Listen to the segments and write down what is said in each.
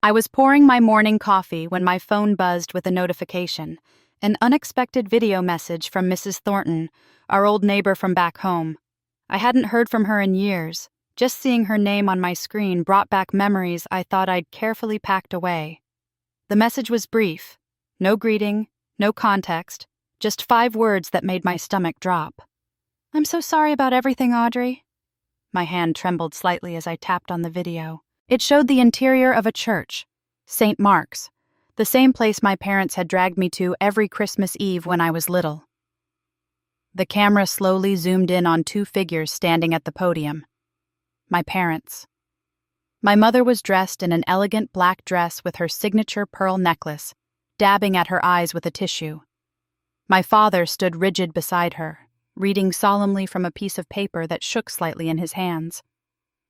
I was pouring my morning coffee when my phone buzzed with a notification, an unexpected video message from Mrs. Thornton, our old neighbor from back home. I hadn't heard from her in years. Just seeing her name on my screen brought back memories I thought I'd carefully packed away. The message was brief. No greeting, no context, just 5 words that made my stomach drop. "I'm so sorry about everything, Audrey." My hand trembled slightly as I tapped on the video. It showed the interior of a church, St. Mark's, the same place my parents had dragged me to every Christmas Eve when I was little. The camera slowly zoomed in on 2 figures standing at the podium. My parents. My mother was dressed in an elegant black dress with her signature pearl necklace, dabbing at her eyes with a tissue. My father stood rigid beside her, reading solemnly from a piece of paper that shook slightly in his hands.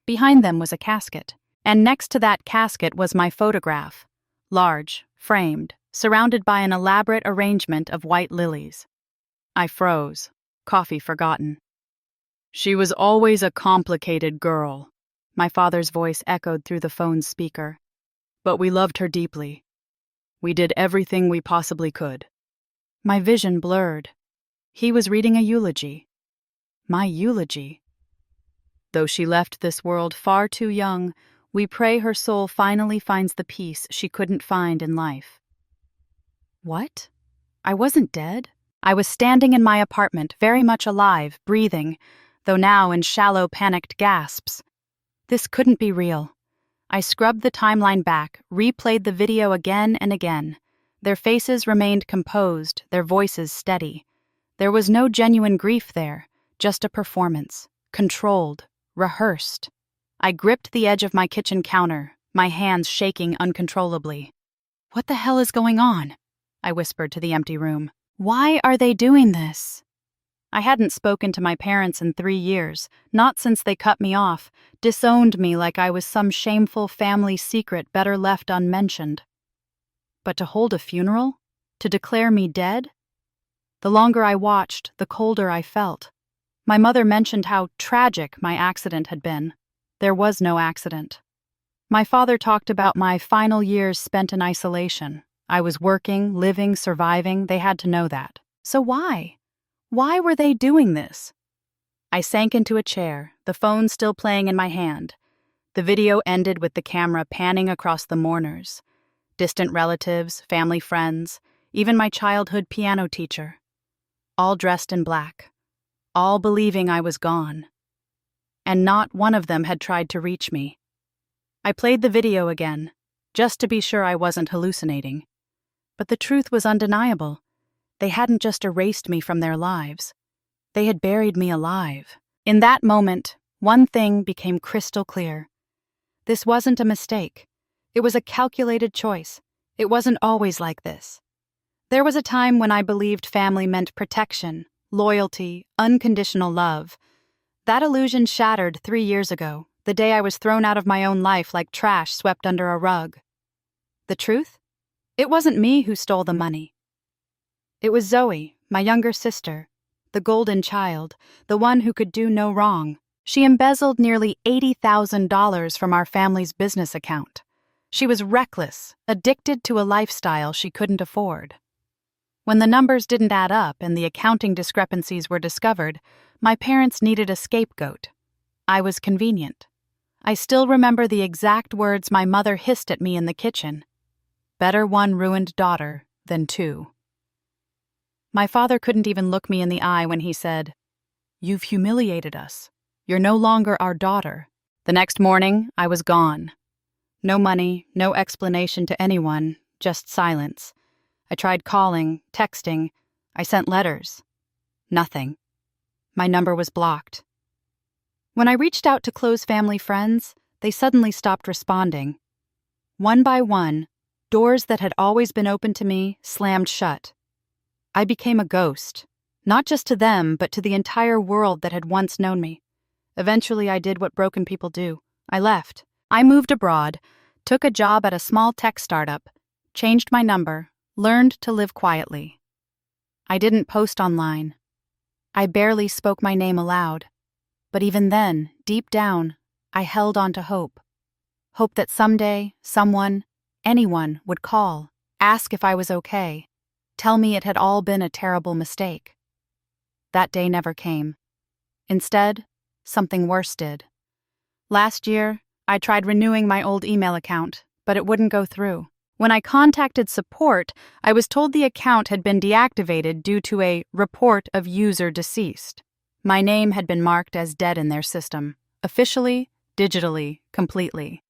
Behind them was a casket, and next to that casket was my photograph, large, framed, surrounded by an elaborate arrangement of white lilies. I froze, coffee forgotten. "She was always a complicated girl," my father's voice echoed through the phone's speaker. "But we loved her deeply. We did everything we possibly could." My vision blurred. He was reading a eulogy. My eulogy. "Though she left this world far too young, we pray her soul finally finds the peace she couldn't find in life." What? I wasn't dead. I was standing in my apartment, very much alive, breathing, though now in shallow, panicked gasps. This couldn't be real. I scrubbed the timeline back, replayed the video again and again. Their faces remained composed, their voices steady. There was no genuine grief there, just a performance, controlled, rehearsed. I gripped the edge of my kitchen counter, my hands shaking uncontrollably. "What the hell is going on?" I whispered to the empty room. "Why are they doing this?" I hadn't spoken to my parents in 3 years, not since they cut me off, disowned me like I was some shameful family secret better left unmentioned. But to hold a funeral? To declare me dead? The longer I watched, the colder I felt. My mother mentioned how tragic my accident had been. There was no accident. My father talked about my final years spent in isolation. I was working, living, surviving. They had to know that. So why? Why were they doing this? I sank into a chair, the phone still playing in my hand. The video ended with the camera panning across the mourners. Distant relatives, family friends, even my childhood piano teacher. All dressed in black. All believing I was gone. And not one of them had tried to reach me. I played the video again, just to be sure I wasn't hallucinating. But the truth was undeniable. They hadn't just erased me from their lives. They had buried me alive. In that moment, one thing became crystal clear. This wasn't a mistake. It was a calculated choice. It wasn't always like this. There was a time when I believed family meant protection, loyalty, unconditional love. That illusion shattered 3 years ago, the day I was thrown out of my own life like trash swept under a rug. The truth? It wasn't me who stole the money. It was Zoe, my younger sister, the golden child, the one who could do no wrong. She embezzled nearly $80,000 from our family's business account. She was reckless, addicted to a lifestyle she couldn't afford. When the numbers didn't add up and the accounting discrepancies were discovered, my parents needed a scapegoat. I was convenient. I still remember the exact words my mother hissed at me in the kitchen. "Better one ruined daughter than 2. My father couldn't even look me in the eye when he said, "You've humiliated us. You're no longer our daughter." The next morning, I was gone. No money, no explanation to anyone, just silence. I tried calling, texting. I sent letters. Nothing. My number was blocked. When I reached out to close family friends, they suddenly stopped responding. One by one, doors that had always been open to me slammed shut. I became a ghost, not just to them, but to the entire world that had once known me. Eventually, I did what broken people do. I left. I moved abroad, took a job at a small tech startup, changed my number, learned to live quietly. I didn't post online. I barely spoke my name aloud. But even then, deep down, I held on to hope. Hope that someday, someone, Anyone would call, ask if I was okay, tell me it had all been a terrible mistake. That day never came. Instead, something worse did. Last year, I tried renewing my old email account, but it wouldn't go through. When I contacted support, I was told the account had been deactivated due to a report of user deceased. My name had been marked as dead in their system, officially, digitally, completely.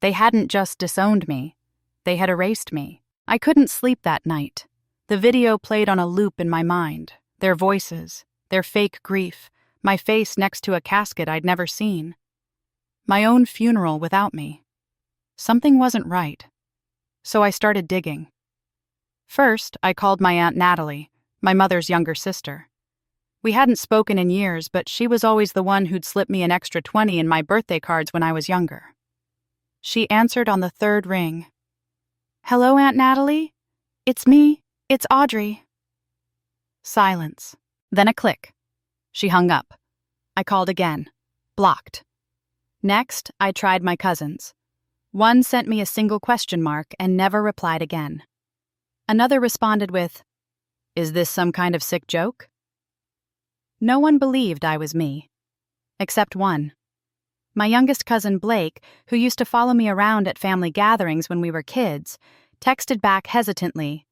They hadn't just disowned me. They had erased me. I couldn't sleep that night. The video played on a loop in my mind. Their voices, their fake grief, my face next to a casket I'd never seen. My own funeral without me. Something wasn't right. So I started digging. First, I called my Aunt Natalie, my mother's younger sister. We hadn't spoken in years, but she was always the one who'd slip me an extra 20 in my birthday cards when I was younger. She answered on the third ring. "Hello, Aunt Natalie? It's me. It's Audrey." Silence. Then a click. She hung up. I called again. Blocked. Next, I tried my cousins. One sent me a single question mark and never replied again. Another responded with, "Is this some kind of sick joke?" No one believed I was me. Except one. My youngest cousin Blake, who used to follow me around at family gatherings when we were kids, texted back hesitantly,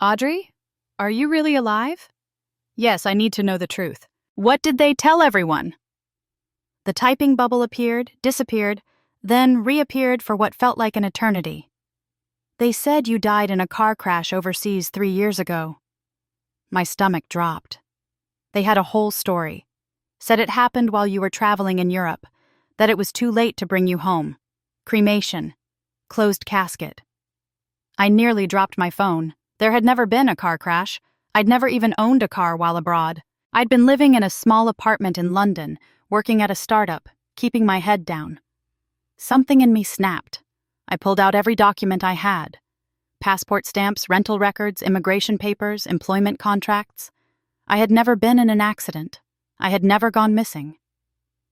"Audrey, are you really alive?" "Yes, I need to know the truth. What did they tell everyone?" The typing bubble appeared, disappeared, then reappeared for what felt like an eternity. "They said you died in a car crash overseas 3 years ago." My stomach dropped. They had a whole story. Said it happened while you were traveling in Europe, that it was too late to bring you home. Cremation. Closed casket. I nearly dropped my phone. There had never been a car crash. I'd never even owned a car while abroad. I'd been living in a small apartment in London, working at a startup, keeping my head down. Something in me snapped. I pulled out every document I had. Passport stamps, rental records, immigration papers, employment contracts. I had never been in an accident. I had never gone missing.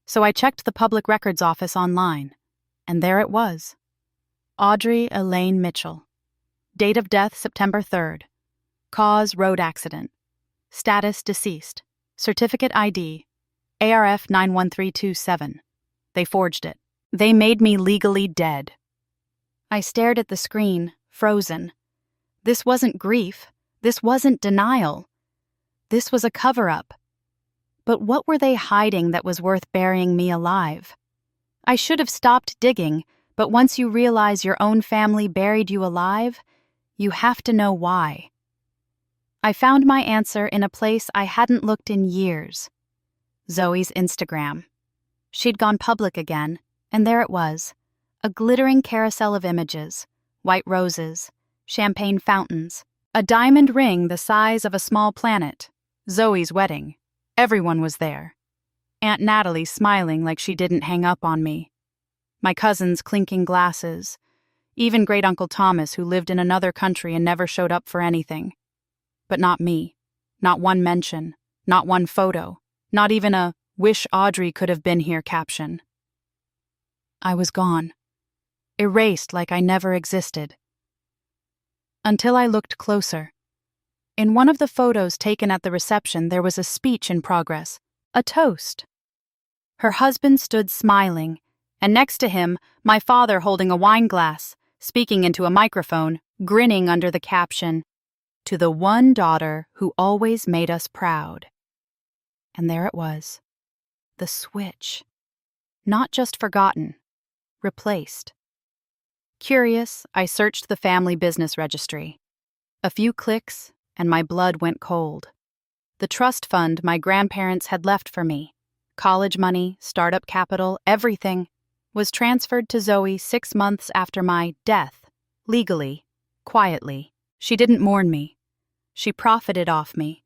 So I checked the public records office online, and there it was. Audrey Elaine Mitchell. Date of death September 3rd. Cause road accident. Status deceased. Certificate ID ARF 91327. They forged it. They made me legally dead. I stared at the screen, frozen. This wasn't grief. This wasn't denial. This was a cover-up. But what were they hiding that was worth burying me alive? I should have stopped digging, but once you realize your own family buried you alive, you have to know why. I found my answer in a place I hadn't looked in years. Zoe's Instagram. She'd gone public again, and there it was, a glittering carousel of images, white roses, champagne fountains, a diamond ring the size of a small planet, Zoe's wedding. Everyone was there. Aunt Natalie smiling like she didn't hang up on me. My cousins clinking glasses. Even Great Uncle Thomas, who lived in another country and never showed up for anything. But not me. Not one mention. Not one photo. Not even a "wish Audrey could have been here" caption. I was gone. Erased like I never existed. Until I looked closer. In one of the photos taken at the reception, there was a speech in progress, a toast. Her husband stood smiling, and next to him, my father holding a wine glass, speaking into a microphone, grinning under the caption, "To the one daughter who always made us proud." And there it was. The switch. Not just forgotten. Replaced. Curious, I searched the family business registry. A few clicks, and my blood went cold. The trust fund my grandparents had left for me, college money, startup capital, everything, was transferred to Zoe 6 months after my death, legally, quietly. She didn't mourn me. She profited off me.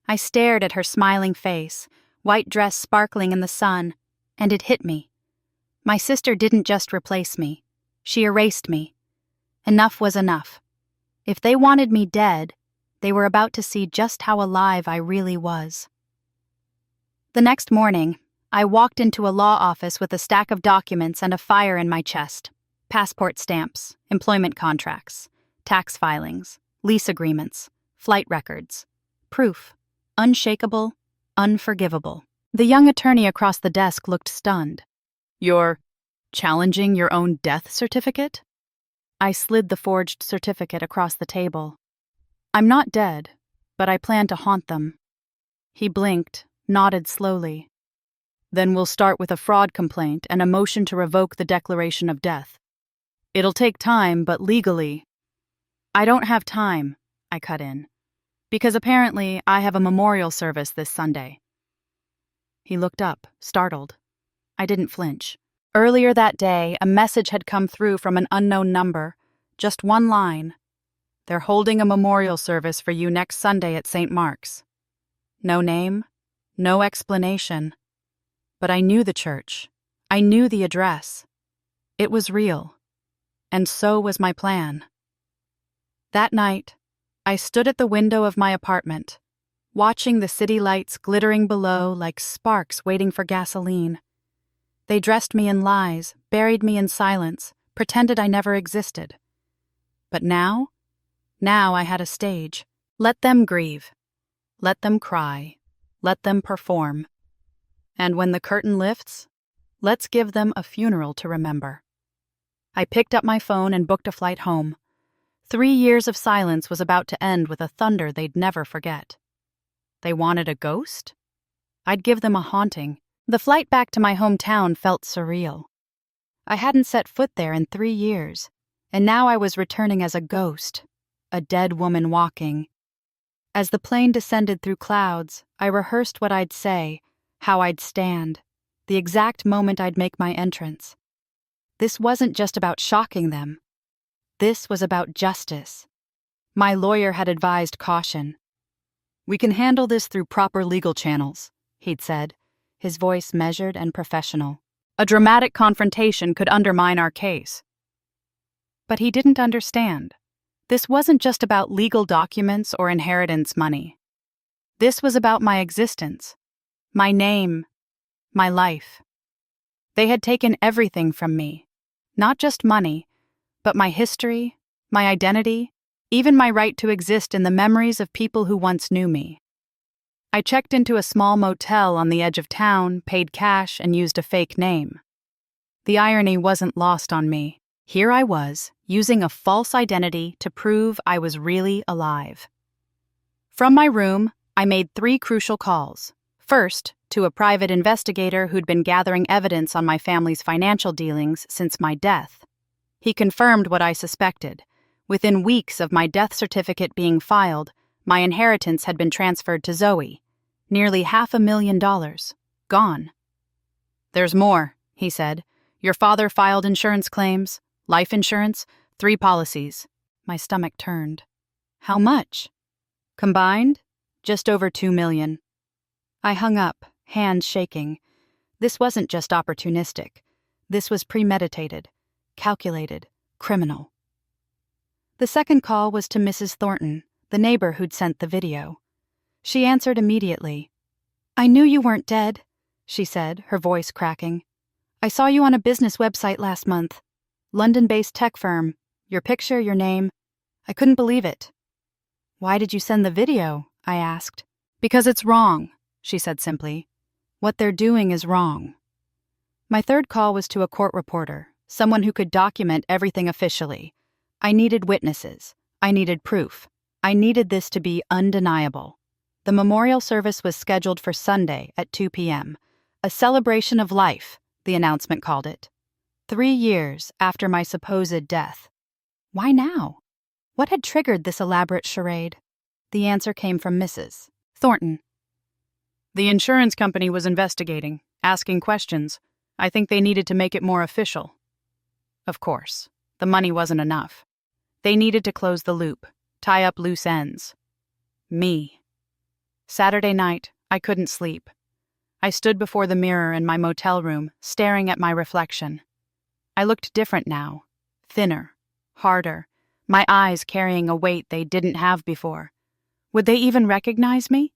I stared at her smiling face, white dress sparkling in the sun, and it hit me. My sister didn't just replace me. She erased me. Enough was enough. If they wanted me dead, they were about to see just how alive I really was. The next morning, I walked into a law office with a stack of documents and a fire in my chest. Passport stamps, employment contracts, tax filings, lease agreements, flight records. Proof. Unshakable, unforgivable. The young attorney across the desk looked stunned. "You're challenging your own death certificate?" I slid the forged certificate across the table. "I'm not dead, but I plan to haunt them." He blinked, nodded slowly. "Then we'll start with a fraud complaint and a motion to revoke the declaration of death. It'll take time, but legally—" "I don't have time," I cut in, "because apparently I have a memorial service this Sunday." He looked up, startled. I didn't flinch. Earlier that day, a message had come through from an unknown number, just one line. "They're holding a memorial service for you next Sunday at St. Mark's." No name, no explanation. But I knew the church. I knew the address. It was real. And so was my plan. That night, I stood at the window of my apartment, watching the city lights glittering below like sparks waiting for gasoline. They dressed me in lies, buried me in silence, pretended I never existed. But now I had a stage. Let them grieve. Let them cry. Let them perform. And when the curtain lifts, let's give them a funeral to remember. I picked up my phone and booked a flight home. 3 years of silence was about to end with a thunder they'd never forget. They wanted a ghost? I'd give them a haunting. The flight back to my hometown felt surreal. I hadn't set foot there in 3 years, and now I was returning as a ghost, a dead woman walking. As the plane descended through clouds, I rehearsed what I'd say, how I'd stand, the exact moment I'd make my entrance. This wasn't just about shocking them. This was about justice. My lawyer had advised caution. "We can handle this through proper legal channels," he'd said, his voice measured and professional. "A dramatic confrontation could undermine our case." But he didn't understand. This wasn't just about legal documents or inheritance money. This was about my existence, my name, my life. They had taken everything from me, not just money, but my history, my identity, even my right to exist in the memories of people who once knew me. I checked into a small motel on the edge of town, paid cash, and used a fake name. The irony wasn't lost on me. Here I was, using a false identity to prove I was really alive. From my room, I made 3 crucial calls. First, to a private investigator who'd been gathering evidence on my family's financial dealings since my death. He confirmed what I suspected. Within weeks of my death certificate being filed, my inheritance had been transferred to Zoe. Nearly $500,000. Gone. "There's more," he said. "Your father filed insurance claims, life insurance, 3 policies." My stomach turned. "How much?" "Combined, just over $2 million. I hung up, hands shaking. This wasn't just opportunistic. This was premeditated, calculated, criminal. The second call was to Mrs. Thornton, the neighbor who'd sent the video. She answered immediately. "I knew you weren't dead," she said, her voice cracking. "I saw you on a business website last month. London-based tech firm. Your picture, your name. I couldn't believe it." "Why did you send the video?" I asked. "Because it's wrong," she said simply. "What they're doing is wrong." My third call was to a court reporter, someone who could document everything officially. I needed witnesses. I needed proof. I needed this to be undeniable. The memorial service was scheduled for Sunday at 2 p.m. A celebration of life, the announcement called it. 3 years after my supposed death. Why now? What had triggered this elaborate charade? The answer came from Mrs. Thornton. "The insurance company was investigating, asking questions. I think they needed to make it more official." Of course, the money wasn't enough. They needed to close the loop, tie up loose ends. Me. Saturday night, I couldn't sleep. I stood before the mirror in my motel room, staring at my reflection. I looked different now, thinner, harder, my eyes carrying a weight they didn't have before. Would they even recognize me?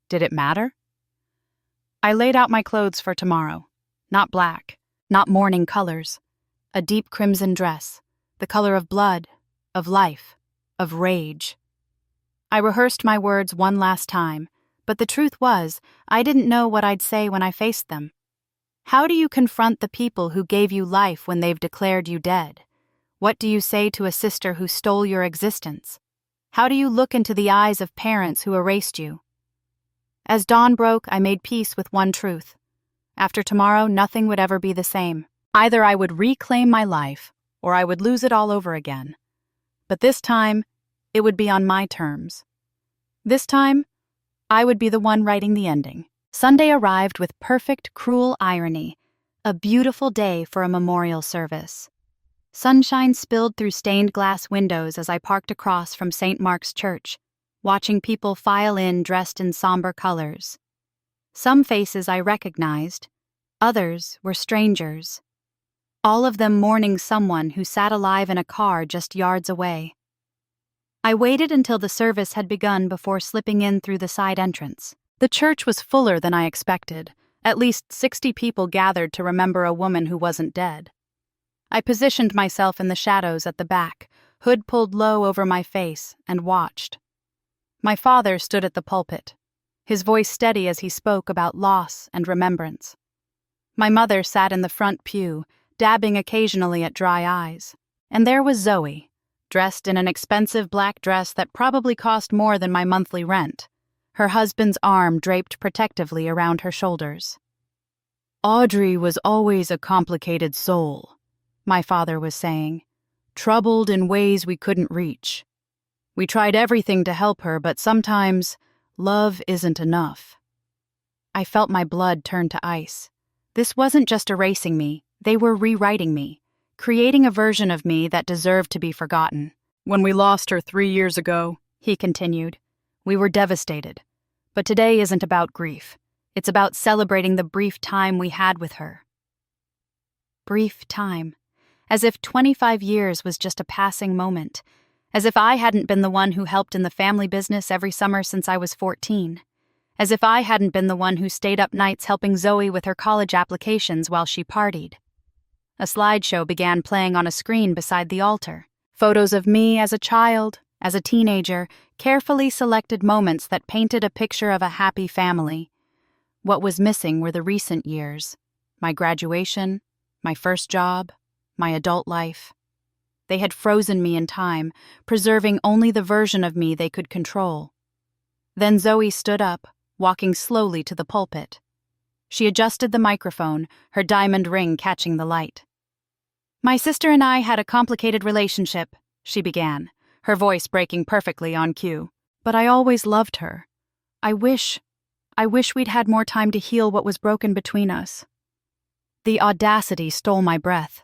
Did it matter? I laid out my clothes for tomorrow. Not black, not mourning colors. a deep crimson dress, the color of blood, of life, of rage. I rehearsed my words one last time, but the truth was, I didn't know what I'd say when I faced them. How do you confront the people who gave you life when they've declared you dead? What do you say to a sister who stole your existence? How do you look into the eyes of parents who erased you? As dawn broke, I made peace with one truth. After tomorrow, nothing would ever be the same. Either I would reclaim my life, or I would lose it all over again. But this time, it would be on my terms. This time, I would be the one writing the ending. Sunday arrived with perfect, cruel irony, a beautiful day for a memorial service. Sunshine spilled through stained glass windows as I parked across from St. Mark's Church, watching people file in dressed in somber colors. Some faces I recognized, others were strangers. All of them mourning someone who sat alive in a car just yards away. I waited until the service had begun before slipping in through the side entrance. The church was fuller than I expected. At least 60 people gathered to remember a woman who wasn't dead. I positioned myself in the shadows at the back, hood pulled low over my face, and watched. My father stood at the pulpit, his voice steady as he spoke about loss and remembrance. My mother sat in the front pew, dabbing occasionally at dry eyes. And there was Zoe, dressed in an expensive black dress that probably cost more than my monthly rent, her husband's arm draped protectively around her shoulders. "Audrey was always a complicated soul," my father was saying, "troubled in ways we couldn't reach. We tried everything to help her, but sometimes love isn't enough." I felt my blood turn to ice. This wasn't just erasing me, they were rewriting me, creating a version of me that deserved to be forgotten. "When we lost her 3 years ago," he continued, "we were devastated. But today isn't about grief. It's about celebrating the brief time we had with her." Brief time. As if 25 years was just a passing moment. As if I hadn't been the one who helped in the family business every summer since I was 14. As if I hadn't been the one who stayed up nights helping Zoe with her college applications while she partied. A slideshow began playing on a screen beside the altar. Photos of me as a child, as a teenager, carefully selected moments that painted a picture of a happy family. What was missing were the recent years. My graduation, my first job, my adult life. They had frozen me in time, preserving only the version of me they could control. Then Zoe stood up, walking slowly to the pulpit. She adjusted the microphone, her diamond ring catching the light. "My sister and I had a complicated relationship," she began, her voice breaking perfectly on cue. "But I always loved her. I wish we'd had more time to heal what was broken between us." The audacity stole my breath.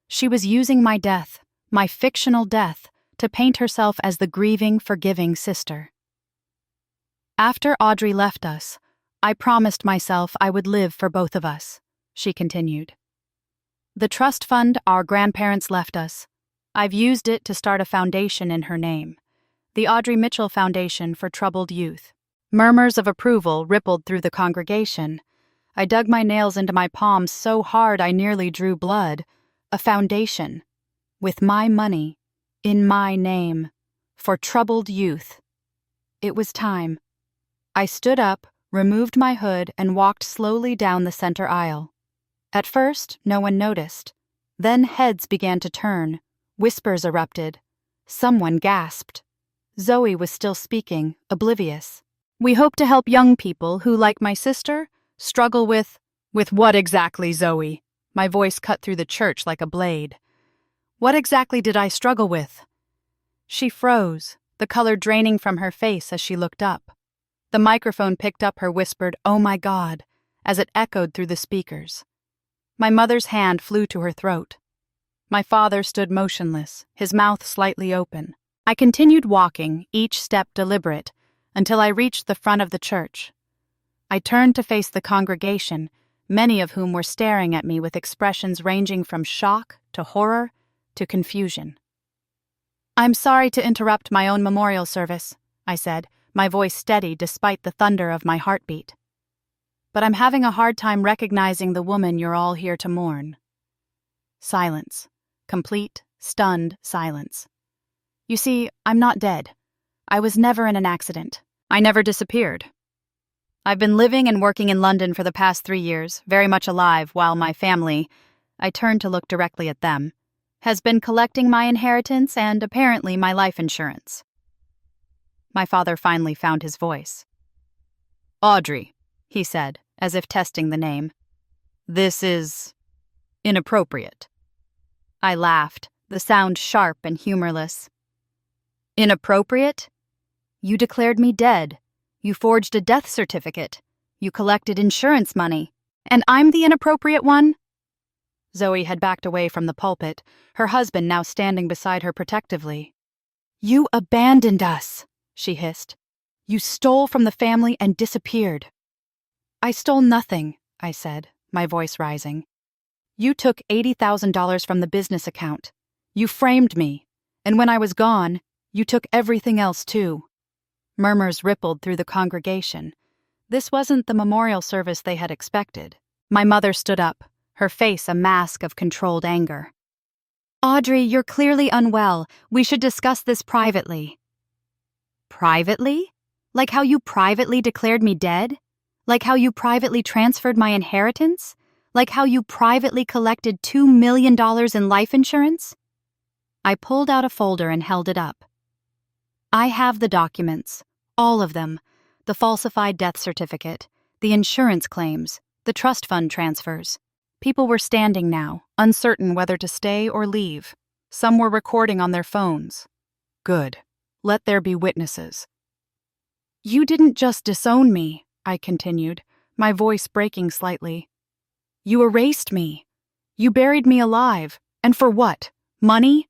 She was using my death, my fictional death, to paint herself as the grieving, forgiving sister. "After Audrey left us, I promised myself I would live for both of us," she continued. "The trust fund our grandparents left us, I've used it to start a foundation in her name, the Audrey Mitchell Foundation for Troubled Youth." Murmurs of approval rippled through the congregation. I dug my nails into my palms so hard I nearly drew blood. A foundation. With my money. In my name. For troubled youth. It was time. I stood up, removed my hood, and walked slowly down the center aisle. At first, no one noticed. Then heads began to turn. Whispers erupted. Someone gasped. Zoe was still speaking, oblivious. "We hope to help young people who, like my sister, struggle with..." "With what exactly, Zoe?" My voice cut through the church like a blade. "What exactly did I struggle with?" She froze, the color draining from her face as she looked up. The microphone picked up her whispered, "Oh my God," as it echoed through the speakers. My mother's hand flew to her throat. My father stood motionless, his mouth slightly open. I continued walking, each step deliberate, until I reached the front of the church. I turned to face the congregation, many of whom were staring at me with expressions ranging from shock to horror to confusion. "I'm sorry to interrupt my own memorial service," I said, my voice steady despite the thunder of my heartbeat. "But I'm having a hard time recognizing the woman you're all here to mourn." Silence. Complete, stunned silence. You see, I'm not dead. I was never in an accident. I never disappeared. I've been living and working in London for the past 3 years, very much alive, while my family, I turned to look directly at them, has been collecting my inheritance and, apparently, my life insurance. My father finally found his voice. Audrey, he said, as if testing the name. This is inappropriate. I laughed, the sound sharp and humorless. Inappropriate? You declared me dead. You forged a death certificate. You collected insurance money. And I'm the inappropriate one? Zoe had backed away from the pulpit, her husband now standing beside her protectively. You abandoned us, she hissed. You stole from the family and disappeared. I stole nothing, I said, my voice rising. You took $80,000 from the business account. You framed me. And when I was gone, you took everything else too. Murmurs rippled through the congregation. This wasn't the memorial service they had expected. My mother stood up, her face a mask of controlled anger. Audrey, you're clearly unwell. We should discuss this privately. Privately? Like how you privately declared me dead? Like how you privately transferred my inheritance? Like how you privately collected $2 million in life insurance? I pulled out a folder and held it up. I have the documents, all of them, the falsified death certificate, the insurance claims, the trust fund transfers. People were standing now, uncertain whether to stay or leave. Some were recording on their phones. Good. Let there be witnesses. You didn't just disown me, I continued, my voice breaking slightly. You erased me. You buried me alive. And for what? Money?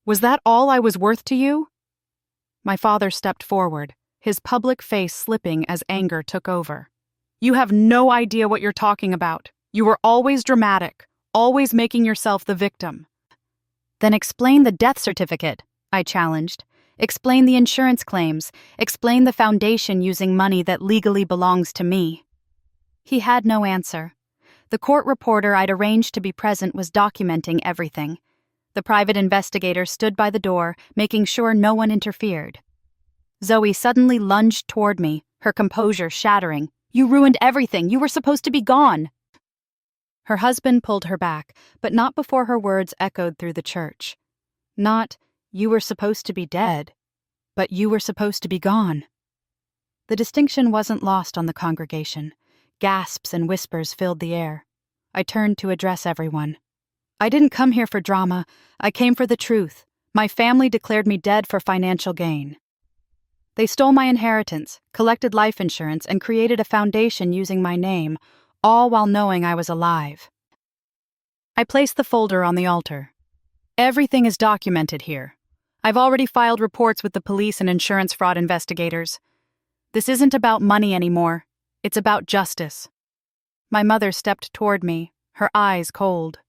Was that all I was worth to you? My father stepped forward, his public face slipping as anger took over. You have no idea what you're talking about. You were always dramatic, always making yourself the victim. Then explain the death certificate, I challenged. Explain the insurance claims. Explain the foundation using money that legally belongs to me. He had no answer. The court reporter I'd arranged to be present was documenting everything. The private investigator stood by the door, making sure no one interfered. Zoe suddenly lunged toward me, her composure shattering. You ruined everything. You were supposed to be gone. Her husband pulled her back, but not before her words echoed through the church. Not, you were supposed to be dead, but you were supposed to be gone. The distinction wasn't lost on the congregation. Gasps and whispers filled the air. I turned to address everyone. I didn't come here for drama. I came for the truth. My family declared me dead for financial gain. They stole my inheritance, collected life insurance, and created a foundation using my name, all while knowing I was alive. I placed the folder on the altar. Everything is documented here. I've already filed reports with the police and insurance fraud investigators. This isn't about money anymore. It's about justice. My mother stepped toward me, her eyes cold.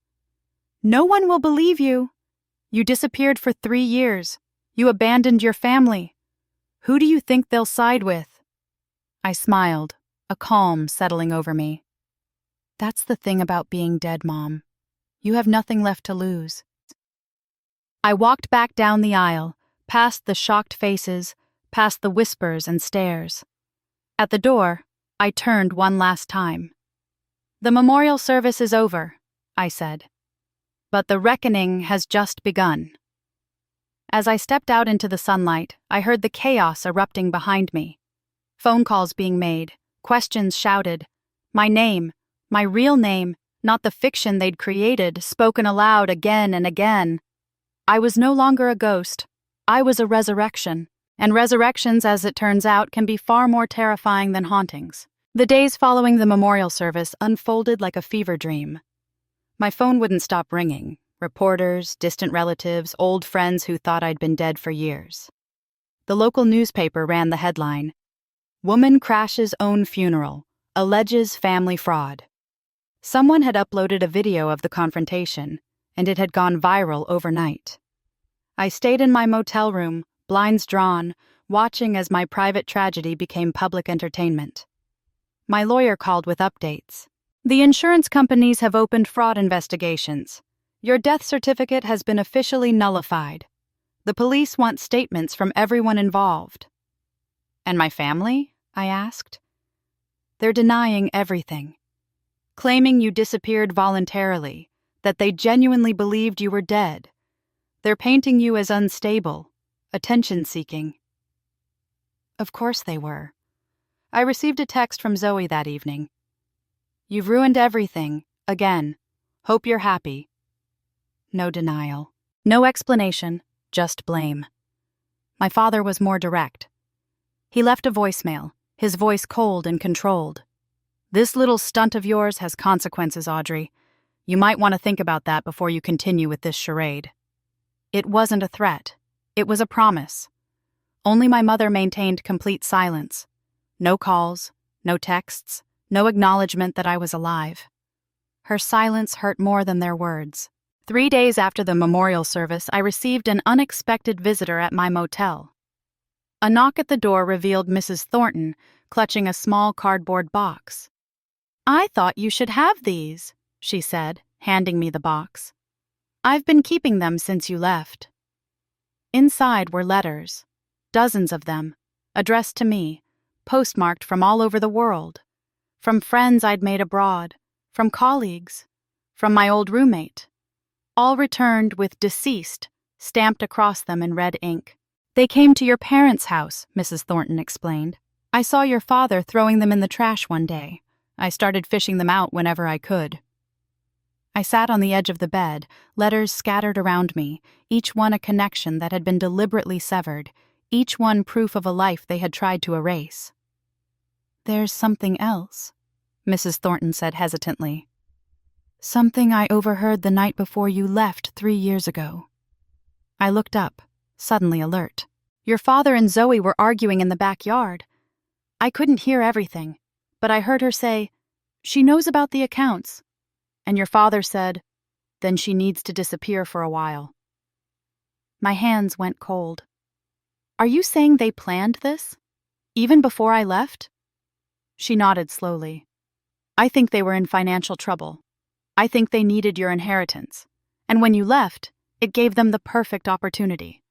No one will believe you. You disappeared for 3 years. You abandoned your family. Who do you think they'll side with? I smiled, a calm settling over me. That's the thing about being dead, Mom. You have nothing left to lose. I walked back down the aisle, past the shocked faces, past the whispers and stares. At the door, I turned one last time. The memorial service is over, I said. But the reckoning has just begun. As I stepped out into the sunlight, I heard the chaos erupting behind me. Phone calls being made, questions shouted. My name, my real name, not the fiction they'd created, spoken aloud again and again. I was no longer a ghost. I was a resurrection. And resurrections, as it turns out, can be far more terrifying than hauntings. The days following the memorial service unfolded like a fever dream. My phone wouldn't stop ringing. Reporters, distant relatives, old friends who thought I'd been dead for years. The local newspaper ran the headline, Woman Crashes Own Funeral, Alleges Family Fraud. Someone had uploaded a video of the confrontation, and it had gone viral overnight. I stayed in my motel room, blinds drawn, watching as my private tragedy became public entertainment. My lawyer called with updates. The insurance companies have opened fraud investigations. Your death certificate has been officially nullified. The police want statements from everyone involved." "And my family?" I asked. "They're denying everything, claiming you disappeared voluntarily, that they genuinely believed you were dead. They're painting you as unstable, attention-seeking." Of course they were. I received a text from Zoe that evening. "You've ruined everything, again. Hope you're happy." No denial. No explanation, just blame. My father was more direct. He left a voicemail, his voice cold and controlled. "This little stunt of yours has consequences, Audrey. You might want to think about that before you continue with this charade." It wasn't a threat. It was a promise. Only my mother maintained complete silence. No calls, no texts, no acknowledgement that I was alive. Her silence hurt more than their words. 3 days after the memorial service, I received an unexpected visitor at my motel. A knock at the door revealed Mrs. Thornton, clutching a small cardboard box. "I thought you should have these," she said, handing me the box. "I've been keeping them since you left." Inside were letters, dozens of them, addressed to me, postmarked from all over the world, from friends I'd made abroad, from colleagues, from my old roommate, all returned with "deceased" stamped across them in red ink. "They came to your parents' house," Mrs. Thornton explained. "I saw your father throwing them in the trash one day. I started fishing them out whenever I could." I sat on the edge of the bed, letters scattered around me, each one a connection that had been deliberately severed, each one proof of a life they had tried to erase. "There's something else," Mrs. Thornton said hesitantly. "Something I overheard the night before you left 3 years ago." I looked up, suddenly alert. "Your father and Zoe were arguing in the backyard. I couldn't hear everything, but I heard her say, 'She knows about the accounts.' And your father said, 'Then she needs to disappear for a while.'" My hands went cold. "Are you saying they planned this? Even before I left?" She nodded slowly. "I think they were in financial trouble. I think they needed your inheritance. And when you left, it gave them the perfect opportunity."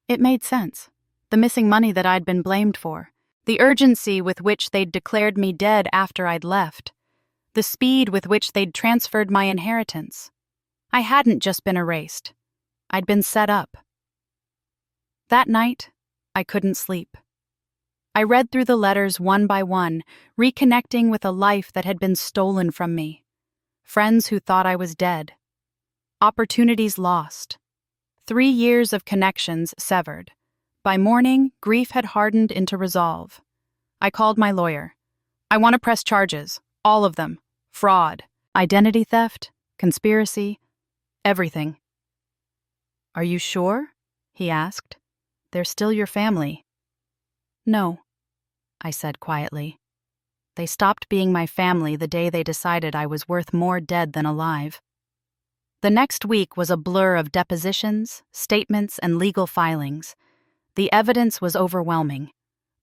It made sense. The missing money that I'd been blamed for. The urgency with which they'd declared me dead after I'd left. The speed with which they'd transferred my inheritance. I hadn't just been erased. I'd been set up. That night, I couldn't sleep. I read through the letters one by one, reconnecting with a life that had been stolen from me. Friends who thought I was dead. Opportunities lost. 3 years of connections severed. By morning, grief had hardened into resolve. I called my lawyer. "I want to press charges. All of them. Fraud. Identity theft. Conspiracy. Everything." "Are you sure?" he asked. "They're still your family." "No," I said quietly. "They stopped being my family the day they decided I was worth more dead than alive." The next week was a blur of depositions, statements, and legal filings. The evidence was overwhelming.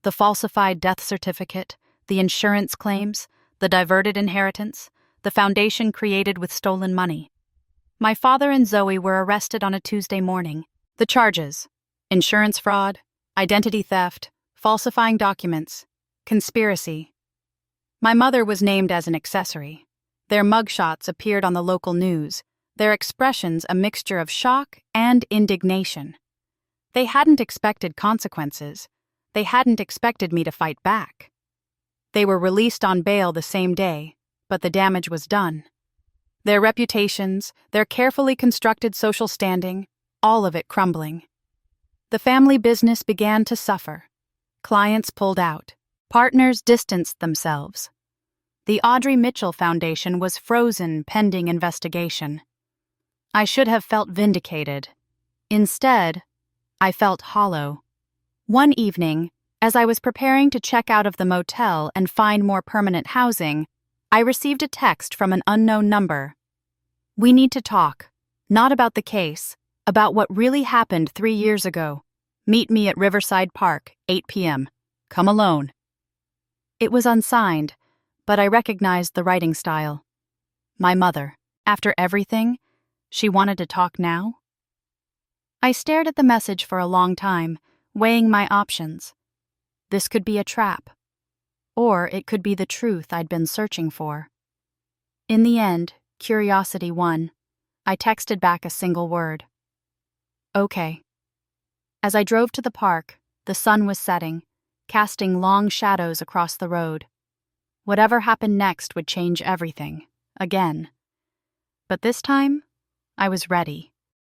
The falsified death certificate, the insurance claims, the diverted inheritance, the foundation created with stolen money. My father and Zoe were arrested on a Tuesday morning. The charges: insurance fraud, identity theft, falsifying documents, conspiracy. My mother was named as an accessory. Their mugshots appeared on the local news, their expressions a mixture of shock and indignation. They hadn't expected consequences. They hadn't expected me to fight back. They were released on bail the same day, but the damage was done. Their reputations, their carefully constructed social standing, all of it crumbling. The family business began to suffer. Clients pulled out. Partners distanced themselves. The Audrey Mitchell Foundation was frozen pending investigation. I should have felt vindicated. Instead, I felt hollow. One evening, as I was preparing to check out of the motel and find more permanent housing, I received a text from an unknown number. "We need to talk, not about the case, about what really happened 3 years ago. Meet me at Riverside Park, 8 p.m. Come alone." It was unsigned, but I recognized the writing style. My mother. After everything, She wanted to talk now? I stared at the message for a long time, weighing my options. This could be a trap, or it could be the truth I'd been searching for. In the end, curiosity won. I texted back a single word. Okay. As I drove to the park, the sun was setting, casting long shadows across the road. Whatever happened next would change everything, again. But this time, I was ready.